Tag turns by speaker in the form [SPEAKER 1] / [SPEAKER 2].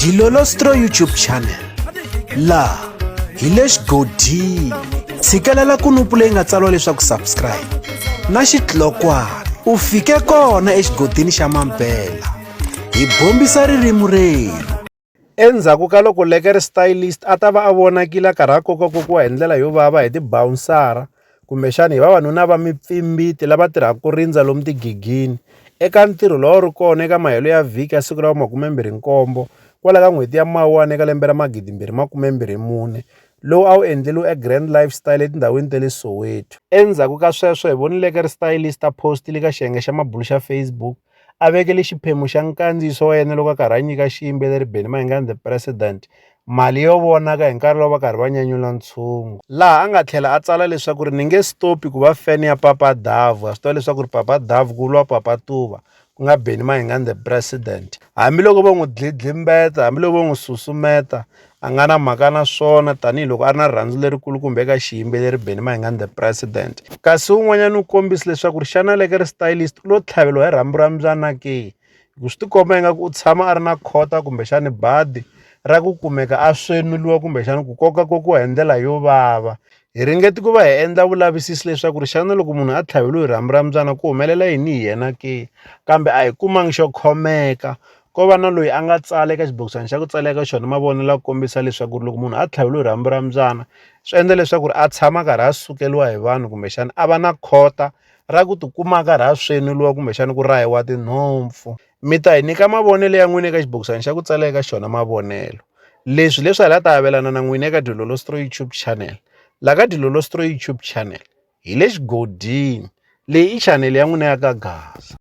[SPEAKER 1] Dilolostro YouTube channel laha hi le xigodini tshikelela kunupu leyi nga tsariwa leswaku subscribe na xitlokwana u fike kona exigodini xa Mampela hi bombisa ririmi rero. Endzhaku ka loko Lekere Stylist a ta va a vonakile karhi a kokakokiwa hi ndlela yo vava hi tibawunsara kumbexana hi vavanuna va mipfimbiti lava tirhaka ku rindza lomu tigigini eka ntirho lowu ri kona eka mahelo ya vhiki ya siku ra 27 kwala ka n'hweti ya Mawuwani eka lembe ra 2024 lowu a wu endleriwe eGrand Lifestyle etindhawini ta le Soweto. Endzhaku ka sweswo hi vonile Lekere Stylist a postile ka xiyenge xa mabulu xa Facebook a vekele xiphemu xa nkandziyiso wa yena loko a karhi a nyika xiyimbeleri Benny Mayengani the President mali yo vonaka hi nkarhi lowu va karhi va nyanyula ntshungu, laha a nga tlhela a tsala leswaku ri ni nge stopi ku va fan ya Papa Davo. A swi tiva leswaku ri Papa Davo ku vuriwa Papa Tuva ku nga Benny Mayengani the President. Hambiloko va n'wi dlidlimbeta, hambiloko va n'wi susumeta, a nga na mhaka na swona tanihiloko a ri na rirhandzu lerikulu kumbe eka xiyimbeleri Benny Mayengani the President. Kasi un'wanyana u kombisa leswaku ri xana Lekere Stylist u lo tlhaveriwa hi rhambu ra mbyana ke, ku swi tikomba ingaku u tshama a ri na khota kumbexani badi ra ku kumeka a swemuluwa kumbexana ku kokakokiwa hi ndlela yo vava. Hi ringeti ku va hi endla vulavisisi leswaku ri xana loko munhu a tlhaveliwe hi rhambu ra mbyana ku humelela yini hi yena ke, kambe a hi kumangi xo khomeka. Ko va na loyi a nga tsala eka xibokisana xa ku tsala eka xona mavonelo ku kombisa leswaku loko munhu a tlhaveliwe hi rhambu ra mbyana swi endla leswaku ri a tshama karhi a sukeliwa hi vanhu kumbexana a va na khota ra ku tikuma karhi a sweniluwa kumbexana ku rahiwa tinhompfu. Mi ta hi nyika mavonelo ya n'wina eka xibokisana xa ku tsala eka xona mavonelo. Leswi hi la ta avelana na n'wina eka Dilolostro YouTube channel. La ka Dilolostro YouTube channel hi le xigodini, leyi i channel ya n'wina ya ka Gaza.